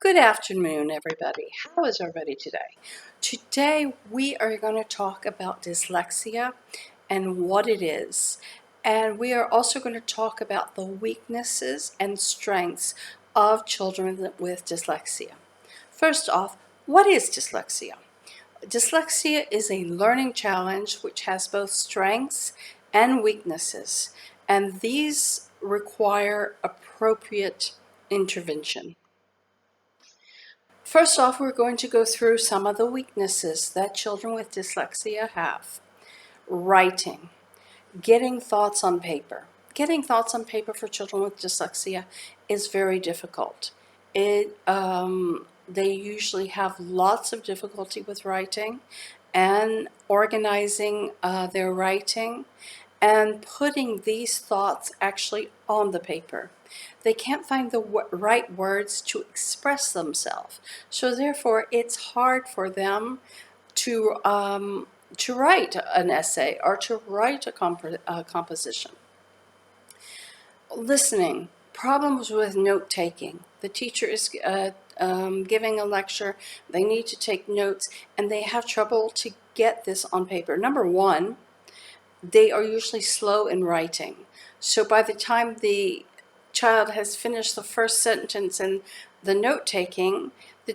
Good afternoon, everybody. How is everybody today? Today, we are going to talk about dyslexia and what it is. And we are also going to talk about the weaknesses and strengths of children with dyslexia. First off, what is dyslexia? Dyslexia is a learning challenge which has both strengths and weaknesses, and these require appropriate intervention. First off, we're going to go through some of the weaknesses that children with dyslexia have. Writing, getting thoughts on paper. Getting thoughts on paper for children with dyslexia is very difficult. They usually have lots of difficulty with writing and organizing their writing and putting these thoughts actually on the paper. They can't find the right words to express themselves. So therefore, it's hard for them to write an essay or to write a composition. Listening, problems with note-taking. The teacher is giving a lecture, they need to take notes, and they have trouble to get this on paper. Number one, they are usually slow in writing. So by the time the child has finished the first sentence in the note-taking, the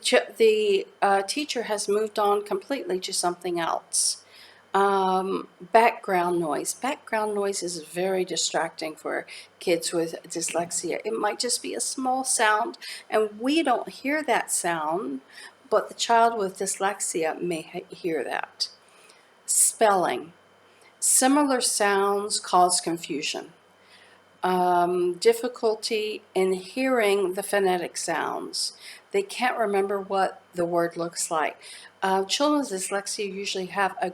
teacher has moved on completely to something else. Background noise. Background noise is very distracting for kids with dyslexia. It might just be a small sound, and we don't hear that sound, but the child with dyslexia may hear that. Spelling. Similar sounds cause confusion. Difficulty in hearing the phonetic sounds. They can't remember what the word looks like. Children with dyslexia usually have a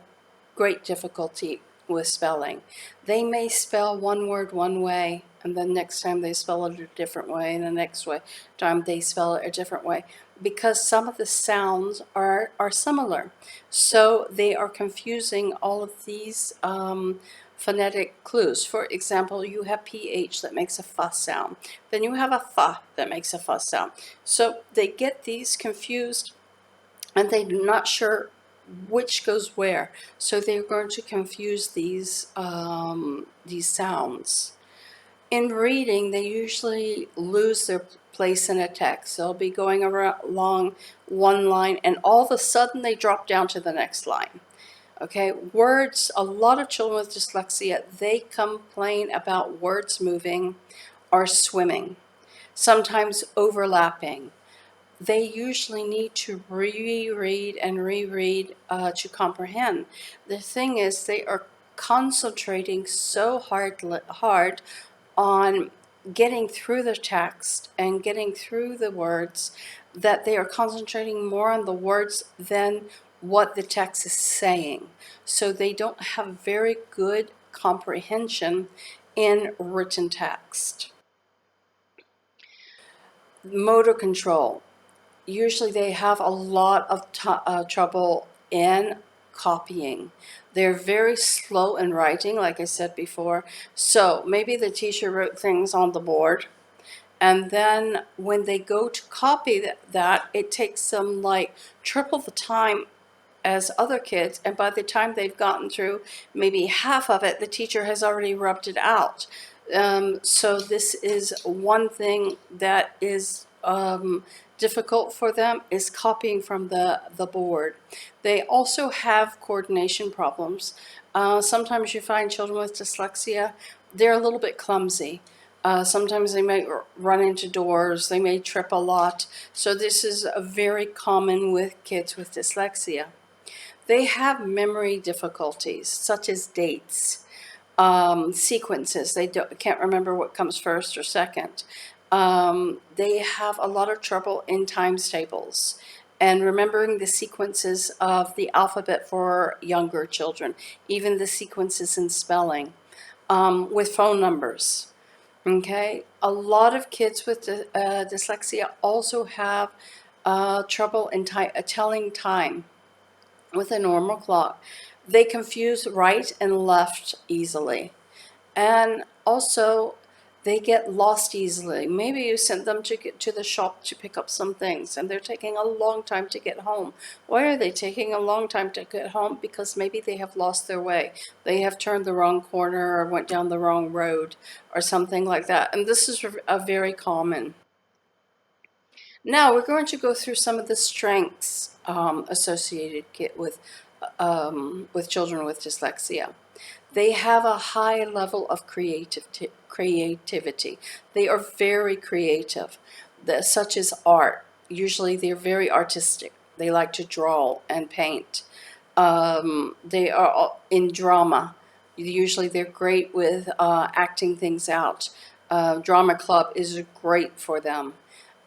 great difficulty with spelling. They may spell one word one way, and then next time they spell it a different way, and the next time they spell it a different way, because some of the sounds are similar. So they are confusing all of these phonetic clues. For example, you have PH that makes a F sound. Then you have a F that makes a F sound. So they get these confused, and they're not sure which goes where. So they're going to confuse these sounds. In reading, they usually lose their place in a text. They'll be going along one line, and all of a sudden they drop down to the next line. Okay, words, a lot of children with dyslexia, they complain about words moving or swimming, sometimes overlapping. They usually need to reread and reread to comprehend. The thing is, they are concentrating so hard on getting through the text and getting through the words that they are concentrating more on the words than what the text is saying. So they don't have very good comprehension in written text. Motor control. Usually they have a lot of trouble in copying. They're very slow in writing, like I said before. So maybe the teacher wrote things on the board, and then when they go to copy that, it takes them like triple the time as other kids, and by the time they've gotten through maybe half of it, the teacher has already rubbed it out. So this is one thing that is difficult for them, is copying from the board. They also have coordination problems. Sometimes you find children with dyslexia, they're a little bit clumsy. Sometimes they may run into doors, they may trip a lot. So this is very common with kids with dyslexia. They have memory difficulties, such as dates, sequences. They can't remember what comes first or second. They have a lot of trouble in times tables and remembering the sequences of the alphabet for younger children, even the sequences in spelling, with phone numbers. Okay, a lot of kids with dyslexia also have trouble in telling time with a normal clock. They confuse right and left easily. And also, They get lost easily. Maybe you sent them to get to the shop to pick up some things and they're taking a long time to get home. Why are they taking a long time to get home? Because maybe they have lost their way. They have turned the wrong corner or went down the wrong road or something like that. And this is a very common. Now we're going to go through some of the strengths associated with children with dyslexia. They have a high level of creativity. They are very creative, such as art. Usually they're very artistic. They like to draw and paint. They are in drama. Usually they're great with acting things out. Drama club is great for them.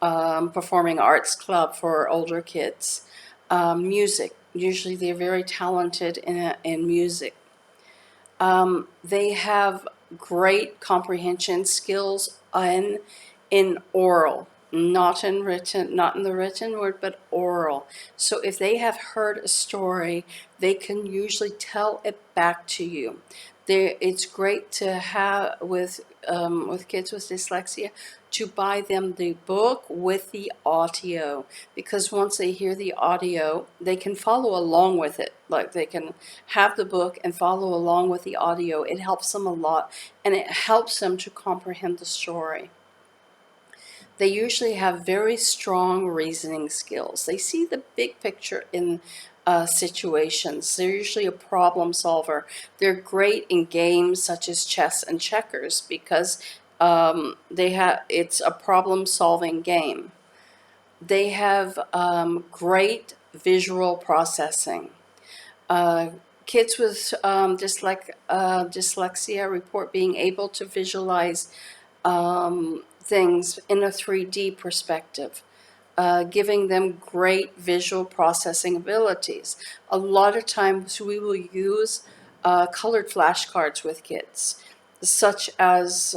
Performing arts club for older kids. Music. Usually they're very talented in music. They have great comprehension skills in oral, not in written, not in the written word, but oral. So if they have heard a story, they can usually tell it back to you. It's great to have with kids with dyslexia to buy them the book with the audio, because once they hear the audio, they can follow along with it. Like they can have the book and follow along with the audio. It helps them a lot, and it helps them to comprehend the story. They usually have very strong reasoning skills. They see the big picture in situations. They're usually a problem solver. They're great in games such as chess and checkers because it's a problem solving game. They have great visual processing. Kids with dyslexia report being able to visualize things in a 3D perspective, giving them great visual processing abilities. A lot of times we will use colored flashcards with kids, such as,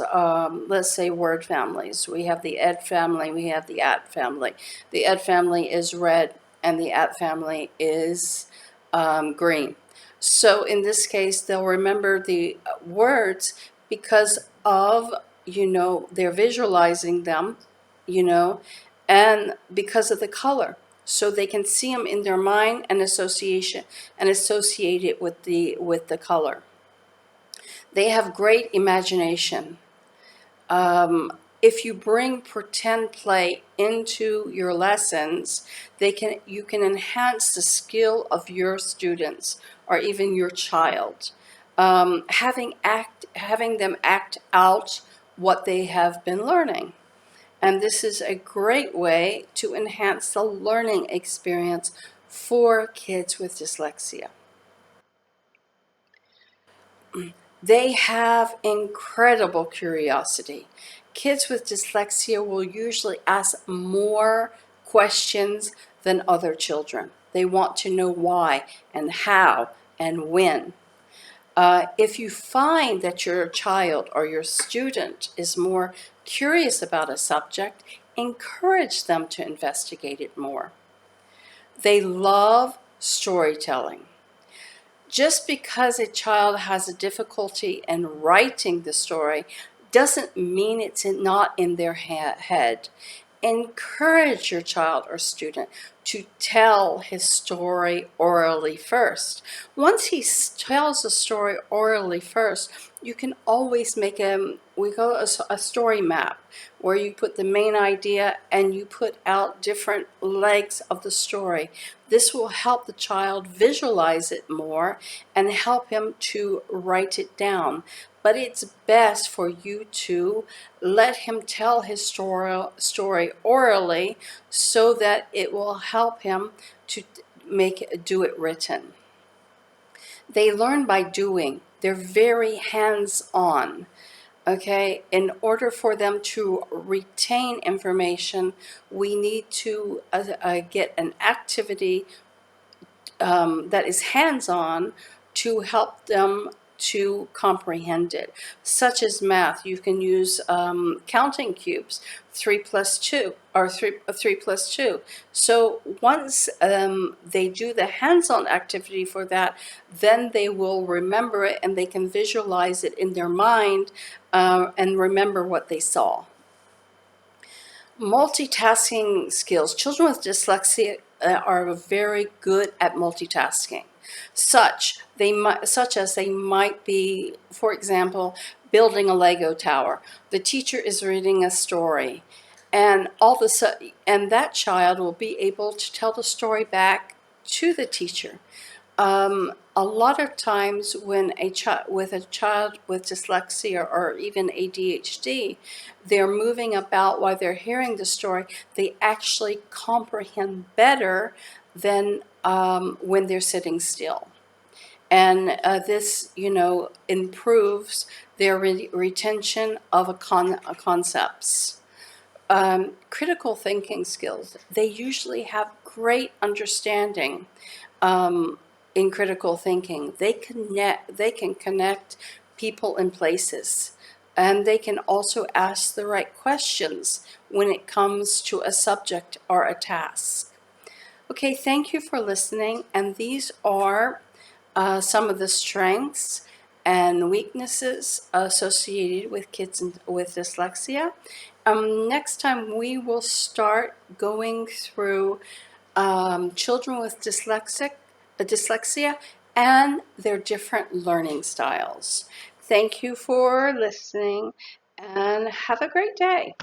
let's say, word families. We have the ed family, we have the at family. The ed family is red and the at family is green. So in this case, they'll remember the words because of, they're visualizing them, and because of the color. So they can see them in their mind and associate it with the color. They have great imagination. If you bring pretend play into your lessons, you can enhance the skill of your students or even your child. Having them act out what they have been learning. And this is a great way to enhance the learning experience for kids with dyslexia. They have incredible curiosity. Kids with dyslexia will usually ask more questions than other children. They want to know why and how and when. If you find that your child or your student is more curious about a subject, encourage them to investigate it more. They love storytelling. Just because a child has a difficulty in writing the story doesn't mean it's not in their head. Encourage your child or student to tell his story orally first. Once he tells the story orally first, you can always make a story map where you put the main idea and you put out different legs of the story. This will help the child visualize it more and help him to write it down. But it's best for you to let him tell his story orally so that it will help him to do it written. They learn by doing. They're very hands-on. Okay, in order for them to retain information, we need to get an activity that is hands-on to help them to comprehend it, such as math. You can use counting cubes 3 plus 2, or 3 plus 2. So once they do the hands-on activity for that, then they will remember it and they can visualize it in their mind and remember what they saw. Multitasking skills. Children with dyslexia are very good at multitasking, such as they might be, for example, building a Lego tower. The teacher is reading a story, and all of a sudden, and that child will be able to tell the story back to the teacher. A lot of times when a child with dyslexia or even ADHD, they're moving about while they're hearing the story, they actually comprehend better than when they're sitting still. And this, improves their retention of concepts. Critical thinking skills. They usually have great understanding in critical thinking. They can connect people and places, and they can also ask the right questions when it comes to a subject or a task. Okay, thank you for listening, and these are some of the strengths and weaknesses associated with kids with dyslexia. Next time we will start going through children with dyslexia and their different learning styles. Thank you for listening and have a great day.